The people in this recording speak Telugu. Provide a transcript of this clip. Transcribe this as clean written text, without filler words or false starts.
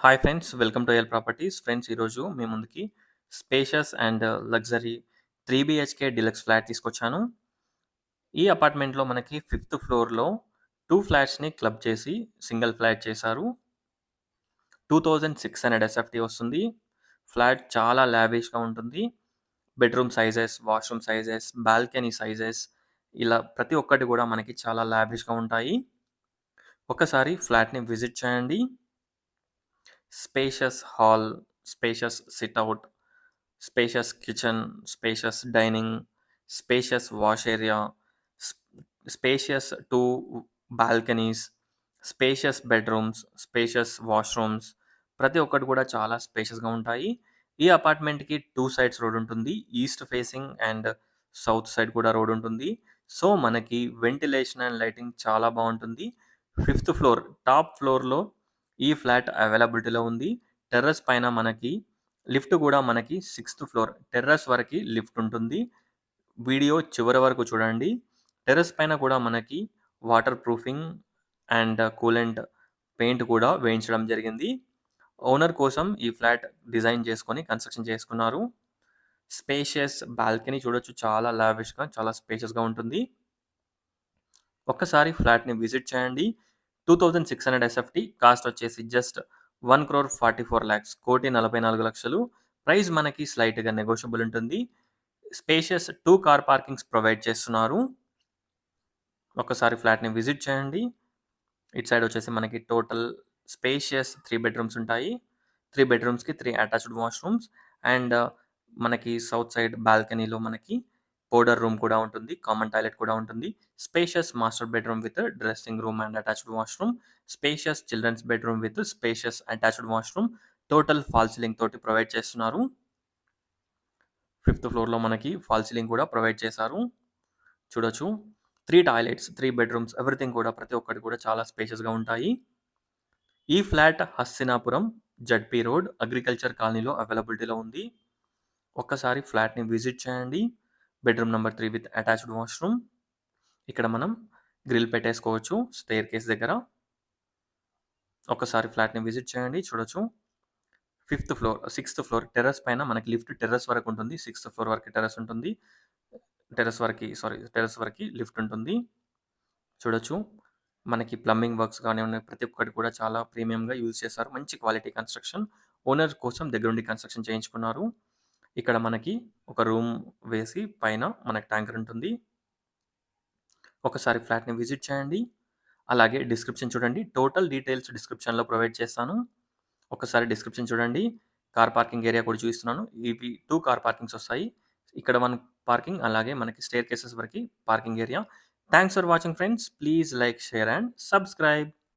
Hi friends, welcome to L properties. Friends, ఈరోజు మీ ముందుకి spacious and luxury 3 BHK deluxe flat తీసుకొచ్చాను. ఈ అపార్ట్మెంట్లో మనకి ఫిఫ్త్ ఫ్లోర్లో 2 ఫ్లాట్స్ని క్లబ్ చేసి సింగిల్ ఫ్లాట్ చేశారు. 2600 ఎస్ఎఫ్టీ వస్తుంది. ఫ్లాట్ చాలా లావిష్గా ఉంటుంది. Bedroom sizes, washroom sizes, balcony sizes ఇలా ప్రతి ఒక్కటి కూడా మనకి చాలా లావిష్గా ఉంటాయి. ఒకసారి ఫ్లాట్ని విజిట్ చేయండి. Spacious hall, spacious sit-out, spacious kitchen, spacious dining, spacious wash area, spacious two balconies, spacious bedrooms, spacious washrooms. ప్రతి ఒక్కటి కూడా చాలా స్పేషియస్గా ఉంటాయి. ఈ అపార్ట్మెంట్కి 2 సైడ్స్ రోడ్ ఉంటుంది. East facing and south side కూడా రోడ్ ఉంటుంది. సో మనకి వెంటిలేషన్ అండ్ లైటింగ్ చాలా బాగుంటుంది. ఫిఫ్త్ ఫ్లోర్ టాప్ ఫ్లోర్లో ఈ ఫ్లాట్ అవైలబిలిటీలో ఉంది. టెర్రస్ పైన మనకి లిఫ్ట్ కూడా మనకి 6th ఫ్లోర్ టెర్రస్ వరకు లిఫ్ట్ ఉంటుంది. వీడియో చివరి వరకు చూడండి. టెర్రస్ పైన కూడా మనకి water proofing and coolant paint కూడా వేయించడం జరిగింది. ఓనర్ కోసం ఈ ఫ్లాట్ డిజైన్ చేసుకొని కన్స్ట్రక్షన్ చేసుకున్నారు. స్పేషియస్ బాల్కనీ చూడొచ్చు, చాలా లావిష్గా, చాలా స్పేషియస్గా ఉంటుంది. ఒక్కసారి ఫ్లాట్ని విజిట్ చేయండి. 2600 ఎస్ఎఫ్టీ, కాస్ట్ వచ్చేసి జస్ట్ 1,44,00,000, 1,44,00,000. ప్రైస్ మనకి స్లైట్గా నెగోషియబుల్ ఉంటుంది. స్పేషియస్ 2 కార్ పార్కింగ్స్ ప్రొవైడ్ చేస్తున్నారు. ఒకసారి ఫ్లాట్ని విజిట్ చేయండి. ఇటు సైడ్ వచ్చేసి మనకి టోటల్ స్పేషియస్ 3 బెడ్రూమ్స్ ఉంటాయి. 3 బెడ్రూమ్స్కి 3 అటాచ్డ్ వాష్రూమ్స్ అండ్ మనకి సౌత్ సైడ్ బాల్కనీలో మనకి పౌడర్ రూమ్ కూడా ఉంటుంది, కామన్ టాయిలెట్ కూడా ఉంటుంది. Spacious master bedroom with dressing room and attached washroom, spacious children's bedroom with spacious attached washroom, total fall ceiling తోటి ప్రొవైడ్ చేస్తున్నారు. ఫిఫ్త్ ఫ్లోర్లో మనకి ఫాల్ సీలింగ్ కూడా ప్రొవైడ్ చేశారు. చూడొచ్చు, 3 టాయిలెట్స్, 3 బెడ్రూమ్స్, ఎవ్రీథింగ్ కూడా ప్రతి ఒక్కటి కూడా చాలా స్పేషియస్గా ఉంటాయి. ఈ flat Hastinapuram ZP road agriculture కాలనీలో అవైలబిలిటీలో ఉంది. ఒక్కసారి ఫ్లాట్ని విజిట్ చేయండి. Bedroom number 3 with attached washroom. ఇక్కడ మనం గ్రిల్ పెట్టేసుకోవచ్చు స్టెయిర్ కేస్ దగ్గర. ఒకసారి ఫ్లాట్ని విజిట్ చేయండి, చూడొచ్చు. సిక్స్త్ ఫ్లోర్ టెర్రస్ పైన మనకి లిఫ్ట్ టెర్రస్ వరకు ఉంటుంది. 6th ఫ్లోర్ వరకు టెర్రస్ ఉంటుంది. టెర్రస్ వరకు లిఫ్ట్ ఉంటుంది. చూడొచ్చు, మనకి ప్లంబింగ్ వర్క్స్ కానివ్వండి, ప్రతి ఒక్కటి కూడా చాలా ప్రీమియంగా యూజ్ చేశారు. మంచి క్వాలిటీ కన్స్ట్రక్షన్. ఓనర్ కోసం దగ్గరుండి కన్స్ట్రక్షన్ చేయించుకున్నారు. ఇక్కడ మనకి ఒక రూమ్ వేసి పైన మనకి ట్యాంకర్ ఉంటుంది. ఒకసారి ఫ్లాట్ని విజిట్ చేయండి. అలాగే డిస్క్రిప్షన్ చూడండి. టోటల్ డీటెయిల్స్ డిస్క్రిప్షన్లో ప్రొవైడ్ చేస్తాను. ఒకసారి డిస్క్రిప్షన్ చూడండి. కార్ పార్కింగ్ ఏరియా కూడా చూపిస్తున్నాను. ఇవి 2 కార్ పార్కింగ్స్ వస్తాయి. ఇక్కడ 1 పార్కింగ్, అలాగే మనకి స్టెయిర్ కేసెస్ వరకు parking area. Thanks for watching friends. Please like, share and subscribe.